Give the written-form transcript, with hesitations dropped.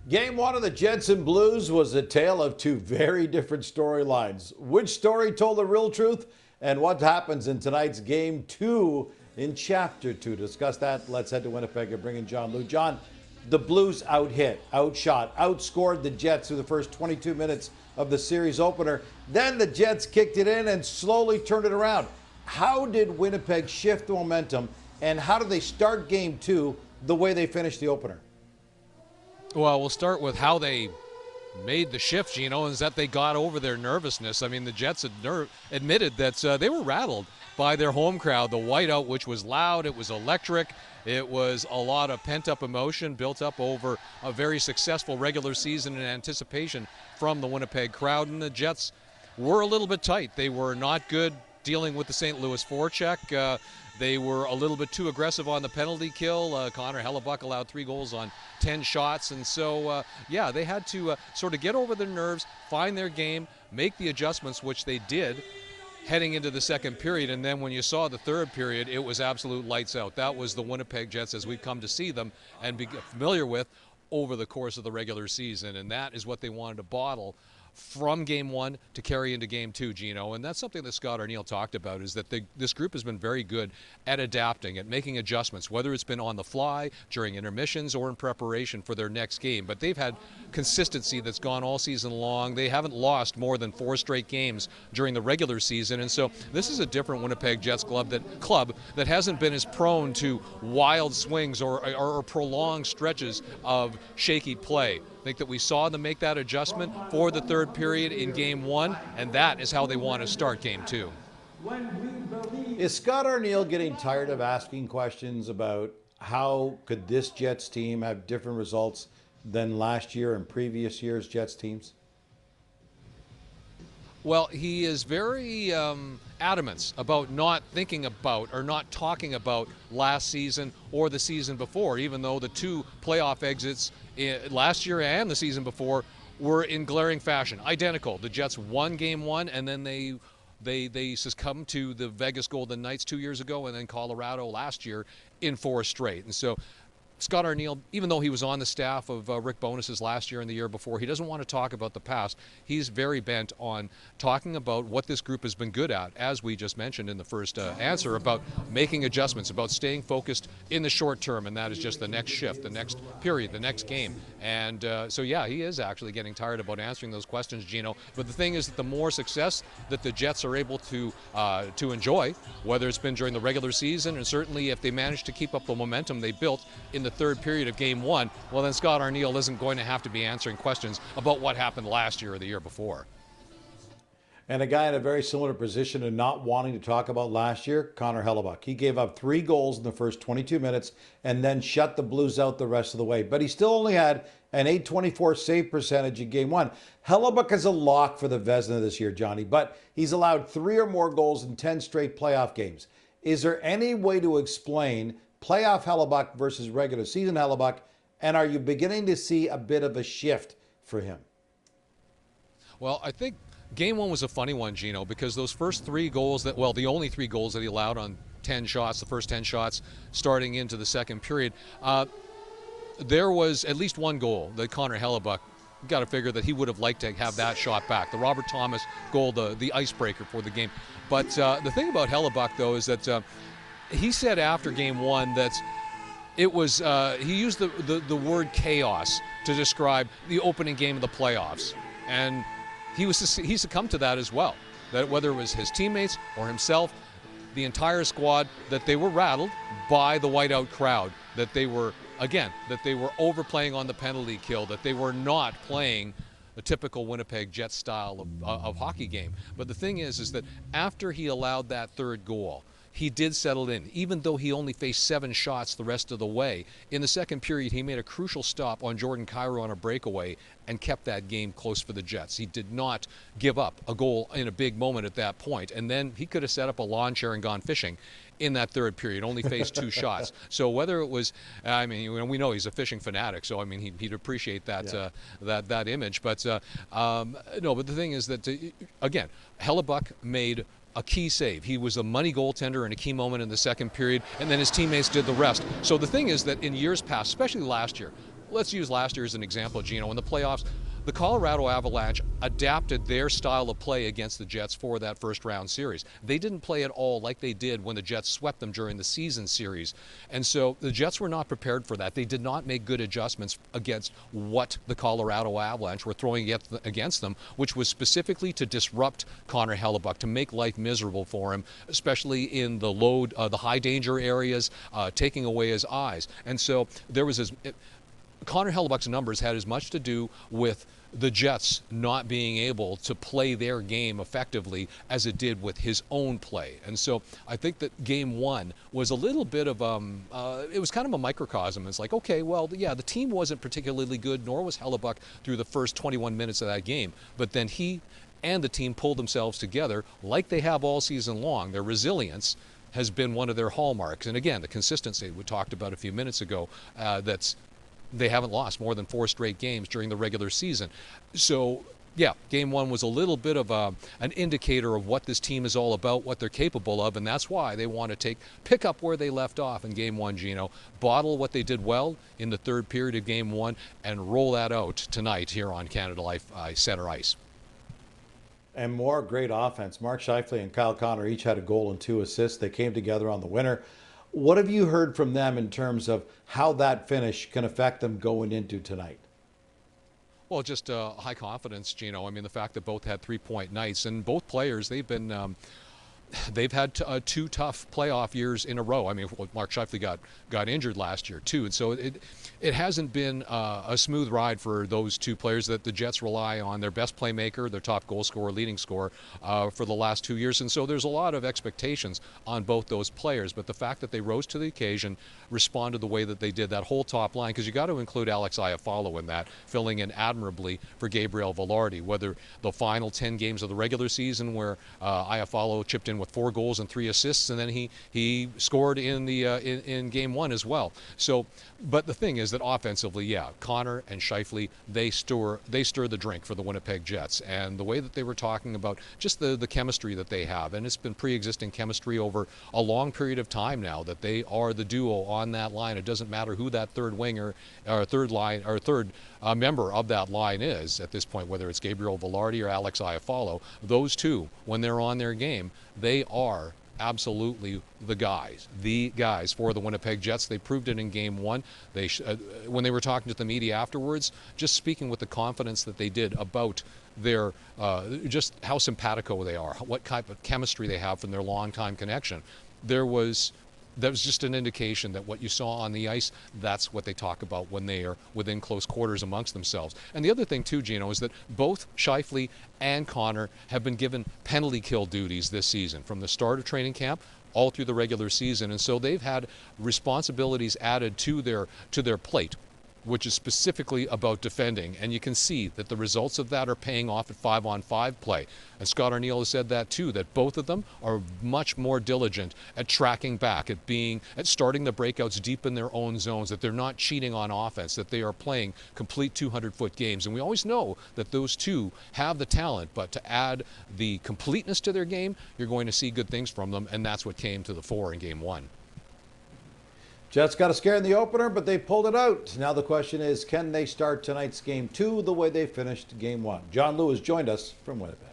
Game one of the Jets and Blues was a tale of two very different storylines. Which story told the real truth? And what happens in tonight's game two in chapter two? To discuss that, let's head to Winnipeg and bring in John Lou. John, the Blues outhit, outshot, outscored the Jets through the first 22 minutes of the series opener. Then the Jets kicked it in and slowly turned it around. How did Winnipeg shift the momentum, and how did they start game two the way they finished the opener? Well, we'll start with how they made the shift, Gino, is that they got over their nervousness. I mean, the Jets had admitted that they were rattled by their home crowd, the whiteout, which was loud, it was electric, it was a lot of pent-up emotion built up over a very successful regular season in anticipation from the Winnipeg crowd, and the Jets were a little bit tight. They were not good dealing with the St. Louis forecheck. They were a little bit too aggressive on the penalty kill. Connor Hellebuyck allowed 3 goals on 10 shots. And so, they had to sort of get over their nerves, find their game, make the adjustments, which they did heading into the second period. And then when you saw the third period, it was absolute lights out. That was the Winnipeg Jets as we've come to see them and be familiar with over the course of the regular season. And that is what they wanted to bottle from game one to carry into game two, Gino. And that's something that Scott Arneal talked about, is that this group has been very good at adapting, at making adjustments, whether it's been on the fly, during intermissions, or in preparation for their next game. But they've had consistency that's gone all season long. They haven't lost more than 4 straight games during the regular season. And so this is a different Winnipeg Jets club that hasn't been as prone to wild swings or prolonged stretches of shaky play. I think that we saw them make that adjustment for the third period in game one, and that is how they want to start game two. Is Scott Arneal getting tired of asking questions about how could this Jets team have different results than last year and previous year's Jets teams? Well, he is very adamant about not thinking about or not talking about last season or the season before, even though the 2 playoff exits last year and the season before were in glaring fashion, identical. The Jets won game one, and then they succumbed to the Vegas Golden Knights 2 years ago, and then Colorado last year in 4 straight. And so Scott Arneal, even though he was on the staff of Rick Bowness's last year and the year before, he doesn't want to talk about the past. He's very bent on talking about what this group has been good at, as we just mentioned in the first answer, about making adjustments, about staying focused in the short term, and that is just the next shift, the next period, the next game. And he is actually getting tired about answering those questions, Gino. But the thing is that the more success that the Jets are able to enjoy, whether it's been during the regular season, and certainly if they manage to keep up the momentum they built in the third period of game one, well, then Scott Arneal isn't going to have to be answering questions about what happened last year or the year before. And a guy in a very similar position and not wanting to talk about last year, Connor Hellebuyck. He gave up 3 goals in the first 22 minutes and then shut the Blues out the rest of the way. But he still only had an .824 save percentage in game one. Hellebuyck is a lock for the Vezina this year, Johnny, but he's allowed 3 or more goals in 10 straight playoff games. Is there any way to explain playoff Hellebuyck versus regular season Hellebuyck, and are you beginning to see a bit of a shift for him? Well, I think game one was a funny one, Gino, because those first 3 goals the only 3 goals that he allowed on 10 shots, the first 10 shots starting into the second period, there was at least 1 goal that Connor Hellebuyck, got to figure that he would have liked to have that shot back. The Robert Thomas goal, the icebreaker for the game. But the thing about Hellebuyck, though, is that he said after game one that it was, he used the word chaos to describe the opening game of the playoffs. And he succumbed to that as well. That whether it was his teammates or himself, the entire squad, that they were rattled by the whiteout crowd, that they were overplaying on the penalty kill, that they were not playing a typical Winnipeg Jets style of hockey game. But the thing is that after he allowed that third goal, he did settle in, even though he only faced 7 shots the rest of the way. In the second period, he made a crucial stop on Jordan Kyrou on a breakaway and kept that game close for the Jets. He did not give up a goal in a big moment at that point. And then he could have set up a lawn chair and gone fishing in that third period, only faced 2 shots. So whether it was, we know he's a fishing fanatic, so he'd appreciate that that image. But but the thing is that, again, Hellebuyck made a key save. He was a money goaltender in a key moment in the second period, and then his teammates did the rest. So the thing is that in years past, especially last year, let's use last year as an example, Gino. In the playoffs, the Colorado Avalanche adapted their style of play against the Jets for that first round series. They didn't play at all like they did when the Jets swept them during the season series. And so the Jets were not prepared for that. They did not make good adjustments against what the Colorado Avalanche were throwing against them, which was specifically to disrupt Connor Hellebuyck, to make life miserable for him, especially in the the high danger areas, taking away his eyes. And so there was Connor Hellebuck's numbers had as much to do with the Jets not being able to play their game effectively as it did with his own play. And so I think that game one was a little bit of, it was kind of a microcosm. It's like, okay, well, yeah, the team wasn't particularly good, nor was Hellebuyck through the first 21 minutes of that game. But then he and the team pulled themselves together like they have all season long. Their resilience has been one of their hallmarks. And again, the consistency we talked about a few minutes ago, they haven't lost more than 4 straight games during the regular season. So, yeah, game one was a little bit of an indicator of what this team is all about, what they're capable of, and that's why they want to pick up where they left off in game one, Gino, bottle what they did well in the third period of game one, and roll that out tonight here on Canada Life Center Ice. And more great offense. Mark Scheifele and Kyle Connor each had a goal and 2 assists. They came together on the winner. What have you heard from them in terms of how that finish can affect them going into tonight? Well, just high confidence, Gino. I mean, the fact that both had 3-point nights, and both players, they've had 2 tough playoff years in a row. I mean, Mark Scheifele got injured last year too, and so it hasn't been a smooth ride for those 2 players that the Jets rely on, their best playmaker, their top goal scorer, leading scorer, for the last 2 years. And so there's a lot of expectations on both those players. But the fact that they rose to the occasion, responded the way that they did, that whole top line, because you got to include Alex Iafallo in that, filling in admirably for Gabriel Velarde. Whether the final 10 games of the regular season where Iafallo chipped in with 4 goals and 3 assists, and then he scored in game one as well. So, but the thing is that offensively, yeah, Connor and Scheifele, they stir the drink for the Winnipeg Jets, and the way that they were talking about just the chemistry that they have, and it's been pre-existing chemistry over a long period of time now, that they are the duo on that line. It doesn't matter who that third winger or third member of that line is at this point, whether it's Gabriel Velarde or Alex Iafallo. Those 2, when they're on their game, they are absolutely the guys for the Winnipeg Jets. They proved it in game one. When they were talking to the media afterwards, just speaking with the confidence that they did about their just how simpatico they are, what type of chemistry they have from their longtime connection. That was just an indication that what you saw on the ice, that's what they talk about when they are within close quarters amongst themselves. And the other thing too, Gino, is that both Scheifele and Connor have been given penalty kill duties this season from the start of training camp all through the regular season. And so they've had responsibilities added to their plate, which is specifically about defending. And you can see that the results of that are paying off at 5-on-5 play. And Scott Arneal has said that too, that both of them are much more diligent at tracking back, at starting the breakouts deep in their own zones, that they're not cheating on offense, that they are playing complete 200-foot games. And we always know that those 2 have the talent, but to add the completeness to their game, you're going to see good things from them, and that's what came to the fore in game one. Jets got a scare in the opener, but they pulled it out. Now the question is, can they start tonight's game 2 the way they finished game 1? John Lewis joined us from Winnipeg.